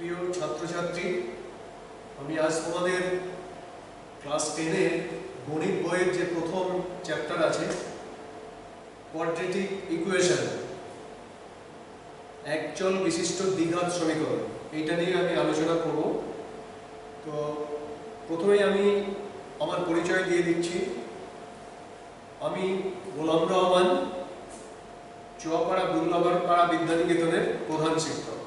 প্রিয় ছাত্রছাত্রী, আমি আজ তোমাদের ক্লাস 10 এর গণিত বইয়ের যে প্রথম চ্যাপ্টার আছে কোয়াড্রেটিক ইকুয়েশন, একচল বিশিষ্ট দ্বিঘাত সমীকরণ, এইটা নিয়ে আমি আলোচনা করব। তো প্রথমেই আমি আমার পরিচয় দিয়ে দিচ্ছি। আমি গোলাম রহমান, চুয়াপাড়া দুর্গাপাড়া বিদ্যানিকেতনের প্রধান শিক্ষক।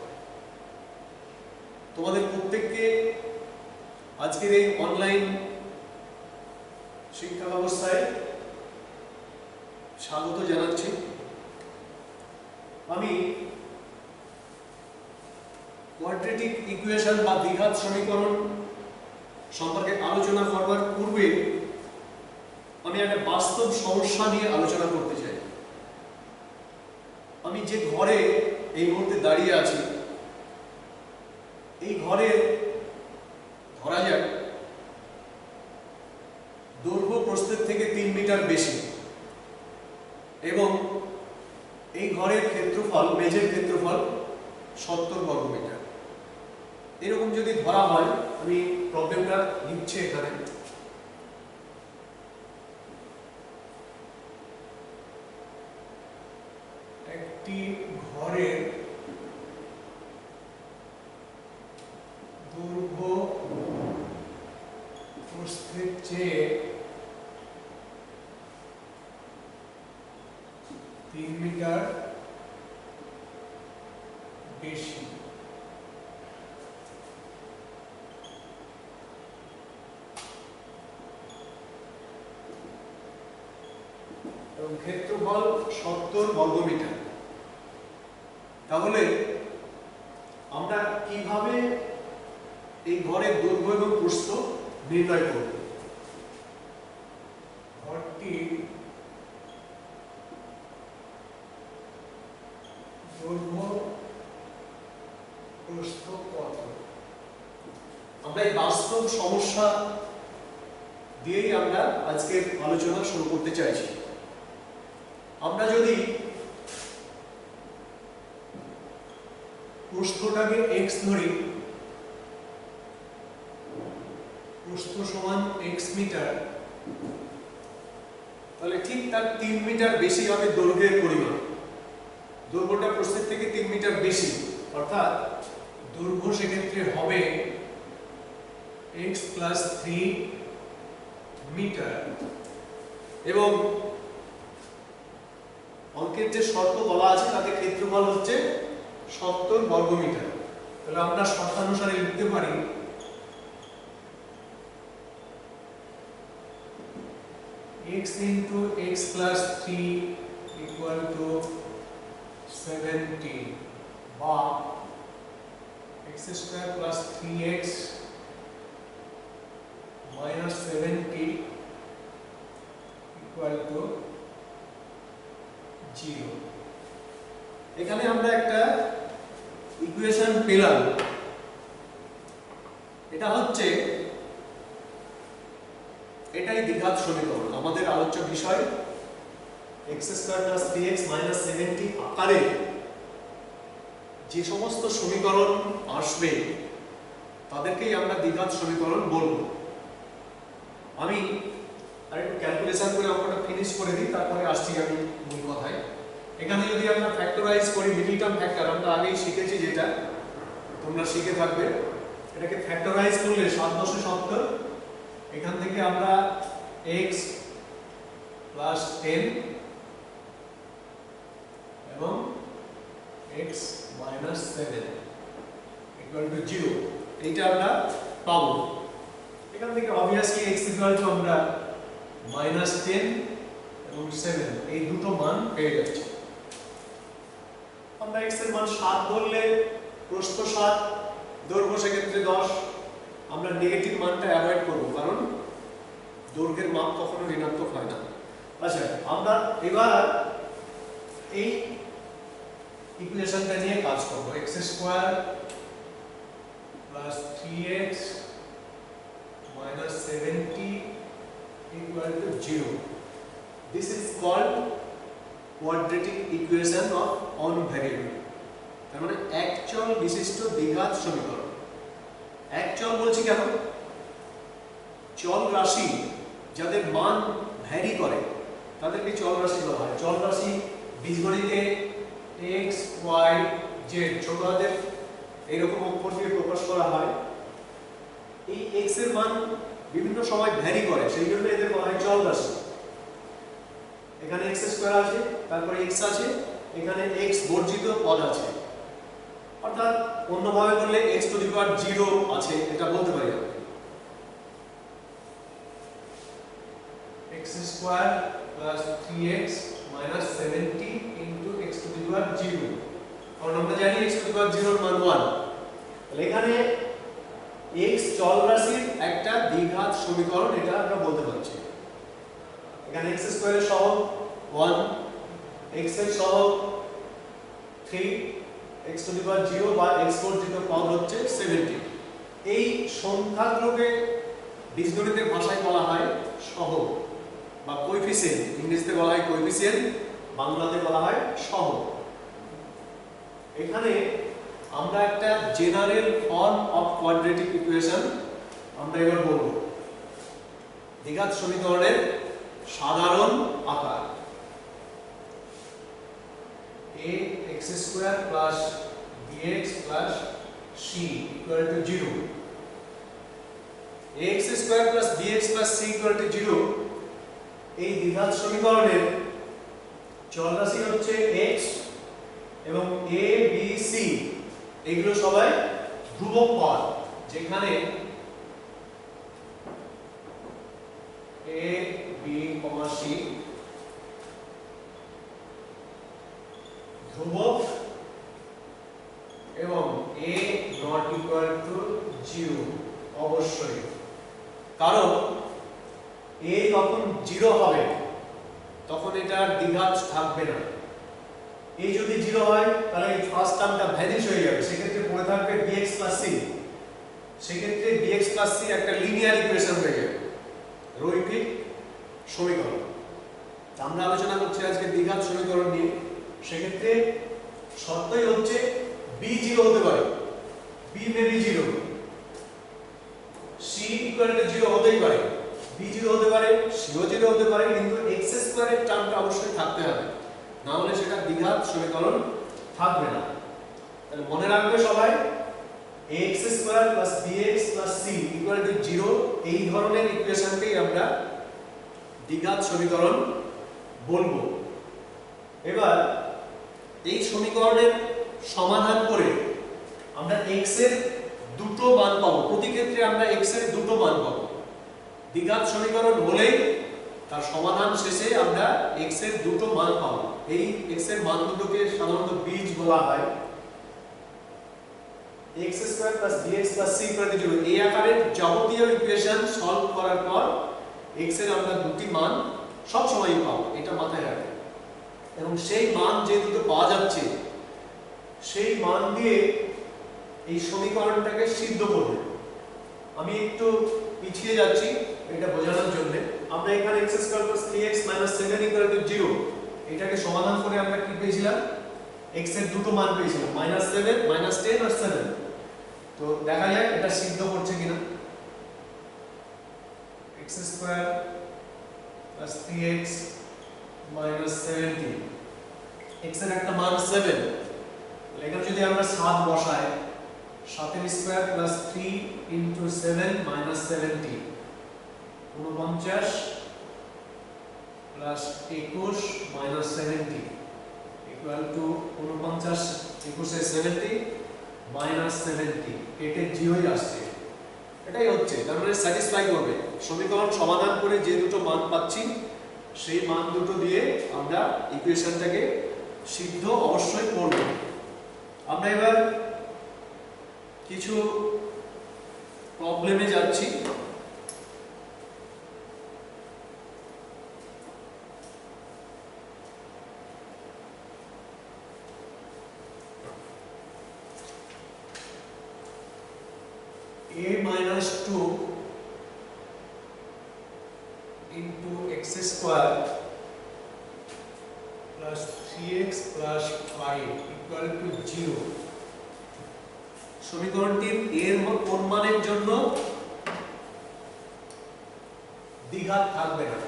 তোমাদের প্রত্যেককে আজকের এই অনলাইন শিক্ষা ব্যবস্থায় স্বাগত জানাচ্ছি। আমি কোয়াড্রেটিক ইকুয়েশন বা দ্বিঘাত সমীকরণ সম্পর্কে আলোচনা করবার পূর্বে আমি একটা বাস্তব সমস্যা নিয়ে আলোচনা করতে চাই। আমি যে ঘরে এই মুহূর্তে দাঁড়িয়ে আছি, এই ঘরে ধরা যাক দৈর্ঘ্য প্রস্থের থেকে 3 মিটার বেশি এবং এই ঘরের ক্ষেত্রফল, মেঝের ক্ষেত্রফল 70 বর্গ মিটার। এরকম যদি ধরা হয়, আমি প্রবলেমটা লিখছি এখানে। একটি ঘরের দৈর্ঘ্য প্রস্থের চেয়ে 3 মিটার বেশি। এবং ক্ষেত্রফল 70 বর্গ মিটার। তাহলে আমরা কিভাবে এই ঘরের দৈর্ঘ্য এবং প্রস্থ নির্ণয় করব? ঘরটির দৈর্ঘ্য প্রস্থ কত? আমরা এই বাস্তব সমস্যা দিয়েই আমরা আজকের আলোচনা শুরু করতে চাইছি। আমরা যদি প্রস্থটাকে x ধরি, প্রস্থ সমান x মিটার, তাহলে ঠিক তার 3 মিটার বেশি হবে দৈর্ঘ্যের পরিমাণ। দৈর্ঘ্যটা প্রস্থের থেকে 3 মিটার বেশি, অর্থাৎ দৈর্ঘ্য সেক্ষেত্রে হবে x + 3 মিটার। এবং অঙ্কের যে শর্ত বলা আছে তাতে ক্ষেত্রফল হচ্ছে 70 বর্গ মিটার। তাহলে আমরা শর্তানুসারে লিখতে পারি x × x + 3 = 70 বা x² + 3x - 70 = 0। এখানে আমরা একটা ইকুয়েশন পেলাম। এটা হচ্ছে, এটাই দ্বিঘাত সমীকরণ। আমাদের আলোচ্য বিষয় x² + 3x - 70 আকারে যে সমস্ত সমীকরণ আসবে তাদেরকেই আমরা দ্বিঘাত সমীকরণ বলবো। আমি আরেকটু ক্যালকুলেশন করে অঙ্কটা ফিনিশ করে দিই, তারপরে আসছি আমি মূল কথায়। এখানে যদি আমরা ফ্যাক্টরাইজ করি, মিডল টার্ম ফ্যাক্টর আমরা আগেই শিখেছি, যেটা তোমরা শিখে থাকবে। এটাকে ফ্যাক্টরাইজ করলে 7 × 70, এখান থেকে আমরা x + 10 এবং x - 7 = 0, এইটা আমরা পাবো। এখান থেকে অবভিয়াসলি x = আমরা -10 এবং 7, এই দুটো মান পেয়ে যাচ্ছি। আমরা x এর মান 7 ধরলে প্রস্থ 7, দৈর্ঘ্য সেক্ষেত্রে 10। আমরা নেগেটিভ মানটা অ্যাভয়েড করব, কারণ দৈর্ঘ্যের মাপ কখনো ঋণাত্মক হয় না। আচ্ছা, আমরা এবার এই ইকুয়েশনটা নিয়ে কাজ করব। x² + 3x - 70 = 0. This is called quadratic equation of one variable. তার মানে এক চল বিশিষ্ট দ্বিঘাত সমীকরণ। এক চল বলছি কেন? চল রাশি যাদের মান ভ্যারি করে তাদেরকে চল রাশি বলা হয়। চল রাশি বীজগণিতে x y z ছোট হাতের এইরকম অক্ষর দিয়ে প্রকাশ করা হয়। এই x এর মান বিভিন্ন সময় ভ্যারি করে, সেই জন্য এদের বলা হয় চল রাশি। এখানে x স্কয়ার আছে, তারপরে x আছে, এখানে x বর্জিত পদ আছে, অর্থাৎ অন্যভাবে বললে x টু দি পাওয়ার 0 আছে, এটা বলতে পারি আমরা। x square plus 3x minus 70 into x to the power 0, কারণ আমরা জানি x টু দি পাওয়ার 0 এর মান 1। তাহলে এখানে x চল রাশির একটা দ্বিঘাত সমীকরণ, এটা আমরা বলতে পারছি। এখানে x স্কয়ারের সহগ 1, x এর সহগ 3, x টু দি পাওয়ার 0 বা x বর্জিত পদ হচ্ছে 70। এই সংখ্যাগুলোকে বীজগণিতের ভাষায় বলা হয় সহগ বা কোএফিসিয়েন্ট। ইংরেজিতে বলা হয় কোএফিসিয়েন্ট, বাংলাতে বলা হয় সহগ। এখানে আমরা একটা general form of quadratic equation আমরা এবার বলবো। দ্বিঘাত সমীকরণের সাধারণ আকার ax square plus bx plus c equal to 0। ax square plus bx plus c equal to 0 এই দ্বিঘাত সমীকরণের চল রাশি হচ্ছে x এবং a b c এগুলো সবাই ধ্রুবক পদ, যেখানে a b c ধ্রুবক এবং a not equal to 0 অবশ্যই, কারণ a যখন 0 হবে তখন এটার দ্বিঘাত থাকবে না। a যদি 0 হয় তাহলে এই ফার্স্ট টার্মটা ভ্যানিশ হয়ে যাবে, সেক্ষেত্রে পড়ে থাকবে bx c। সেক্ষেত্রে bx c একটা লিনিয়ার ইকুয়েশন হয়ে যাবে, রৈখিক সমীকরণ। আমরা আলোচনা করছি আজকে দ্বিঘাত সমীকরণ নিয়ে। সেক্ষেত্রে শর্তই হচ্ছে b 0 হতে পারে, b may be 0, c equal to 0 হতেই পারে, b 0 হতে পারে, c ও 0 হতে পারে, কিন্তু x স্কয়ারের টার্মটা অবশ্যই থাকতে হবে, না হলে সেটা দ্বিঘাত সমীকরণ থাকবে না। তাহলে মনে রাখবে সবাই, ax square plus bx plus c equal to 0 এই ধরনের ইকুয়েশনকেই আমরা দ্বিঘাত সমীকরণ বলবো। এবার এই সমীকরণের সমাধান করে আমরা x এর দুটো মান পাবো। প্রতি ক্ষেত্রে আমরা x এর দুটো মান পাবো। দ্বিঘাত সমীকরণ হলেই তার সমাধান শেষে আমরা x এর দুটো মান পাবো। এই x এর মান দুটোকে সাধারণত বীজ বলা হয়। x square plus bx plus c equal to 0 এই আকারের যাবতীয় ইকুয়েশন সলভ করার পর x এর আমরা দুটি মান সব সময়ই পাবো, এটা মাথায় রাখবে। এবং সেই মান যে দুটো পাওয়া যাচ্ছে সেই মান দিয়ে এই সমীকরণটাকে সিদ্ধ করবে। আমি একটু পিছিয়ে যাচ্ছি এটা বোঝানোর জন্য। আমরা এখানে x square plus 3x minus 7 equal to 0 এটাকে সমাধান করে আমরা কি পেয়েছিলাম? x এর দুটো মান পেয়েছিলাম, -7 -10 আর 7। তো দেখা যাক এটা সিদ্ধ করছে কিনা। x square plus 3x minus 70, x এর একটা মান 7, এখানে যদি আমরা 7 বসাই, 7 এর square plus 3 into 7 minus 70 49 plus 21 minus 70 equal to 49 21 A 70 minus 70 কেটে 0ই আসছে। এটাই হচ্ছে, তার মানে স্যাটিসফাই করবে। সমীকরণ সমাধান করে যে দুটো মান পাচ্ছি সেই মান দুটো দিয়ে আমরা ইকুয়েশনটাকে সিদ্ধ অবশ্যই করব। আমরা এবার কিছু প্রবলেমে যাচ্ছি। a minus 2 into x square plus 3x plus 5 equal to 0 সমীকরণটির এর কোন মানের জন্য দ্বিঘাত থাকবে না।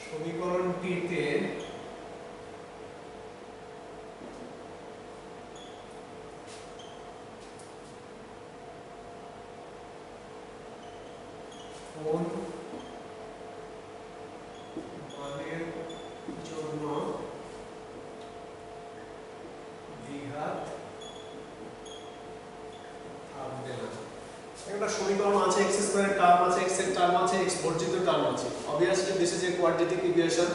সমীকরণটিতে কোন মানের জন্য দ্বিঘাত থাকবে না। একটা সমীকরণ আছে, x স্কয়ারের টার্ম আছে, x এর টার্ম আছে, x বর্জিত টার্ম আছে। obviously this is a quadratic equation,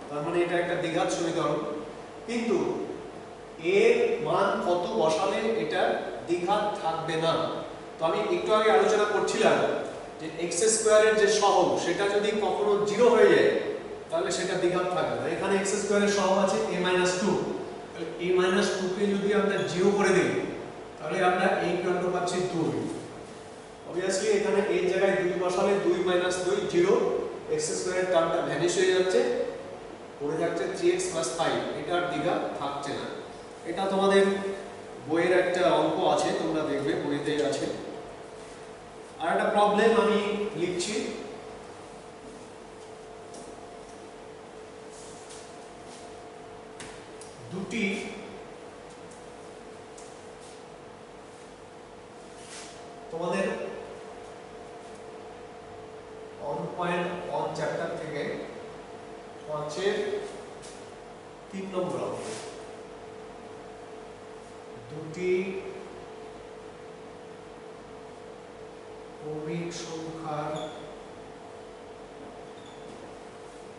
তার মানে এটা একটা দ্বিঘাত সমীকরণ। কিন্তু এর মান কত বসালে এটা দ্বিঘাত থাকবে না। তো আমি একটু আগে আলোচনা করছিলাম যে x স্কয়ারের যে সহগ সেটা যদি কখনো 0 হয়ে যায় তাহলে সেটা দ্বিঘাত থাকবে না। এখানে x স্কয়ারের সহগ আছে a - 2, তাহলে a - 2 কে যদি আমরা 0 করে দেই তাহলে আমরা a ইকুয়াল পাচ্ছি 2। obviously এখানে a এর জায়গায় 2 বসালে 2 - 2 0, x স্কয়ারের টার্মটা ভ্যানিশ হয়ে যাচ্ছে, পড়ে যাচ্ছে 3x + 5। এটা আর দ্বিঘাত থাকছে না। এটা তোমাদের বইয়ের একটা অঙ্ক আছে, তোমরা দেখবে বইতে আছে। আর একটা প্রবলেম আমি লিখছি, দুটি তোমাদের 1.1 চ্যাপ্টার থেকে 5-এর 3 নম্বর অঙ্ক। দুটি ক্রমিক সংখ্যার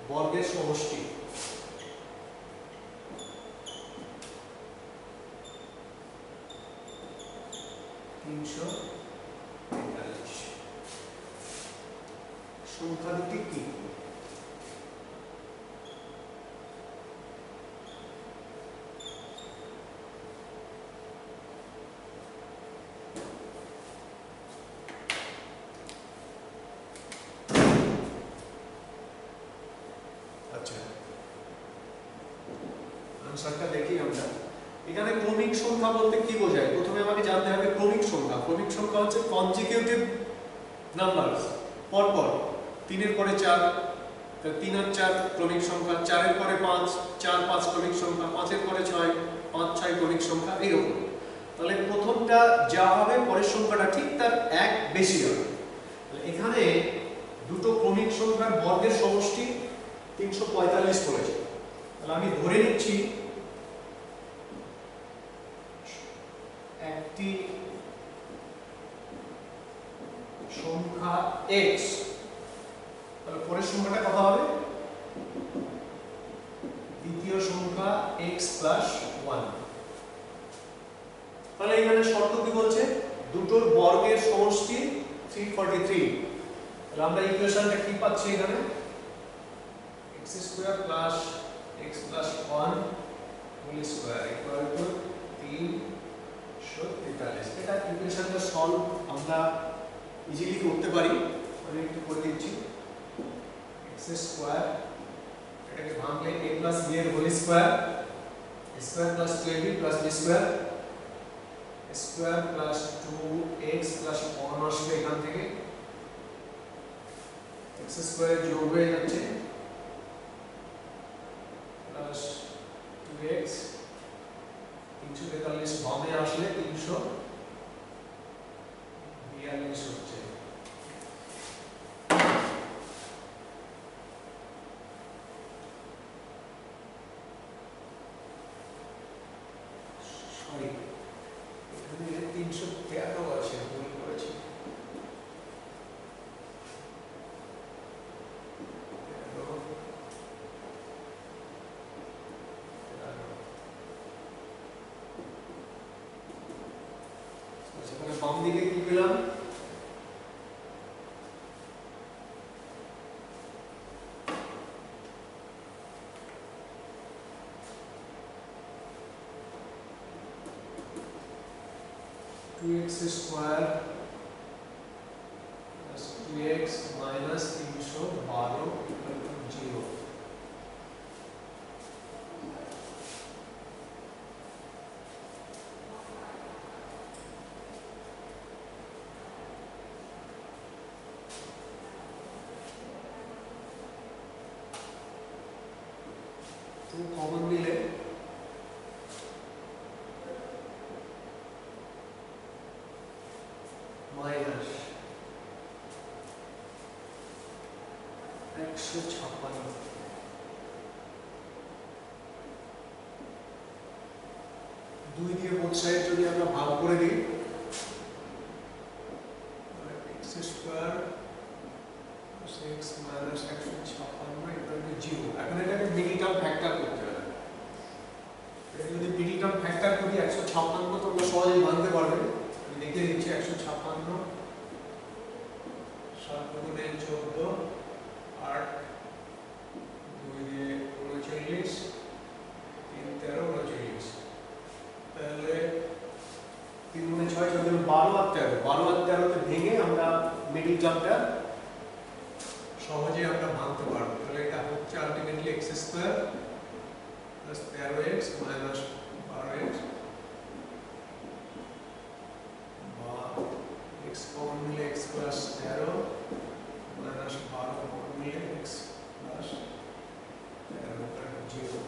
বর্গের সমষ্টি সংখ্যা দুটি কি? আচ্ছা, আনসারটা দেখি আমরা। এখানে ক্রমিক সংখ্যা বলতে কি বোঝায়? প্রথমে আমাকে জানতে হবে ক্রমিক সংখ্যা। ক্রমিক সংখ্যা হচ্ছে কনজিকিউটিভ নাম্বারস, পরপর 3 এর পরে 4, 3 আর 4 ক্রমিক সংখ্যা, 4 এর পরে 5, 4 5 ক্রমিক সংখ্যা, 5 এর পরে 6, 5 6 ক্রমিক সংখ্যা, এইরকম। তাহলে প্রথমটা যা হবে পরের সংখ্যাটা ঠিক তার 1 বেশি হবে। তাহলে এখানে দুটো ক্রমিক সংখ্যার বর্গের সমষ্টি 345 করেছে। তাহলে আমি ধরে নিচ্ছি একটি সংখ্যা x, তাহলে পরের সংখ্যাটা কত হবে? দ্বিতীয় সংখ্যা x + 1। তাহলে এখানে শর্ত কি বলছে? দুটোর বর্গের সমষ্টি 343। তাহলে আমরা ইকুয়েশনটা কি পাচ্ছি এখানে? x² + x + 1 whole square equal to 343। এটা ইকুয়েশনটা সলভ আমরা ইজিলি করতে পারি। আমি একটু করে দিচ্ছি। x² এটাকে ভাঙলে a + b এর whole square, square + 2ab + b square, square + 2x + 1 আসবে এখান থেকে, x² যোগ হয়ে যাচ্ছে প্লাস 2x, 343 বামে আসলে 342 হচ্ছে। সরি, এখানে 313 আছে, ভুল করেছি। বাম দিকে কি পেলাম? 2x² + 2x - 312 2 কমন নিলে মাইনাস 156 2 দিয়ে বোথ সাইড যদি আমরা ভাগ করে দিই x square x minus 156 equal to 0। এখন এটাকে মিডল টার্ম ফ্যাক্টর করতে হবে। এটা যদি মিডল টার্ম ফ্যাক্টর করি 156 তোমরা সহজেই ভাঙতে পারবে। আমি দেখিয়ে দিচ্ছি 156 7 গুণে 14 8 2 দিয়ে 39 3 13 39 তাহলে 3 গুণে 6 14 12 আর 13 12 আর 13 তে ভেঙে আমরা মিডল টার্মটা সহজে আমরা ভাঙতে পারবো। তাহলে এটা হচ্ছে ultimately x square plus 13x minus 12x বা x কমন নিলে x প্লাস 13 মাইনাস 12 কমন নিলে x plus 13 cut 0।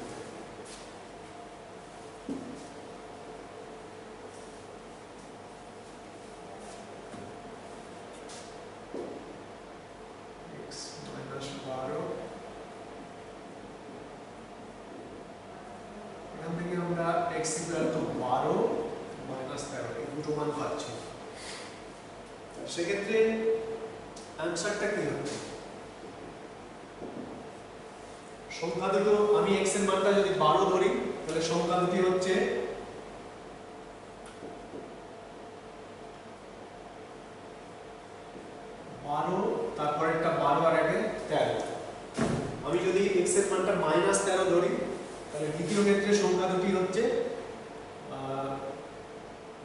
x equal to 12 minus 13 এই দুটো মান পাচ্ছি। সেক্ষেত্রে অ্যানসারটা কি হবে? সংখ্যা দুটো আমি x এর মানটা যদি 12 ধরি তাহলে সংখ্যা দুটি হচ্ছে 12 তারপর একটা 12 আর একটা 13। আমি যদি x এর মানটা -13 ধরি তাহলে দ্বিতীয় ক্ষেত্রে সংখ্যা দুটি হচ্ছে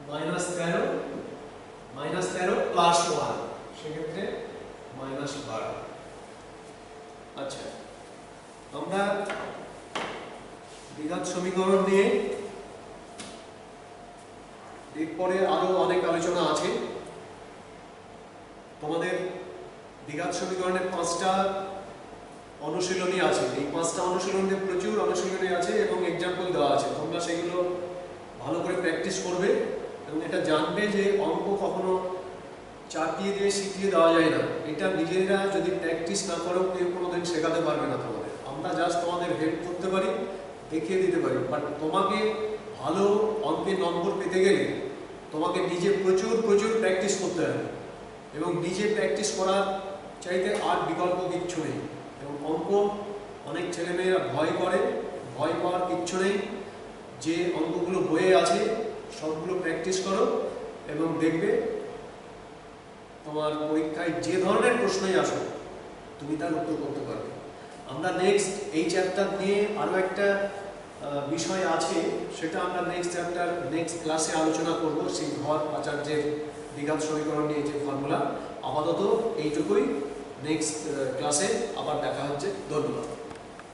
-13 প্লাস 1 সেক্ষেত্রে -12। আচ্ছা, আমরা দ্বিঘাত সমীকরণ নিয়ে এরপরে আরো অনেক আলোচনা আছে। তোমাদের দ্বিঘাত সমীকরণের 5টা অনুশীলনী আছে। এই 5টা অনুশীলনীতে প্রচুর অনুশীলনী আছে এবং এক্সাম্পল দেওয়া আছে। তোমরা সেগুলো ভালো করে প্র্যাকটিস করবে এবং এটা জানবে যে অঙ্ক কখনো চাপিয়ে দিয়ে শিখিয়ে দেওয়া যায় না। এটা নিজেরা যদি প্র্যাকটিস না করো কেউ কোনোদিন শেখাতে পারবে না তোমাদের। আমরা জাস্ট তোমাদের হেল্প করতে পারি, দেখিয়ে দিতে পারি, বাট তোমাকে ভালো অঙ্কের নম্বর পেতে গেলে তোমাকে নিজে প্রচুর প্র্যাকটিস করতে হবে এবং নিজে প্র্যাকটিস করার চাইতে আর বিকল্প কিচ্ছু নেই। এবং অঙ্ক অনেক ছেলেমেয়েরা ভয় করে, ভয় পাওয়ার কিচ্ছু নেই। যে অঙ্কগুলো বইয়ে আছে সবগুলো প্র্যাকটিস করো এবং দেখবে তোমার পরীক্ষায় যে ধরনের প্রশ্নই আসো তুমি তার উত্তর করতে পারবে। আমরা নেক্সট এই চ্যাপ্টার নিয়ে আরও একটা বিষয় আছে, সেটা আমরা নেক্সট ক্লাসে আলোচনা করব। সেই ধর আচার্যের দ্বিঘাত সমীকরণ নিয়ে যে ফর্মুলা। আপাতত এইটুকুই, নেক্সট ক্লাসে আবার দেখা হচ্ছে। ধন্যবাদ।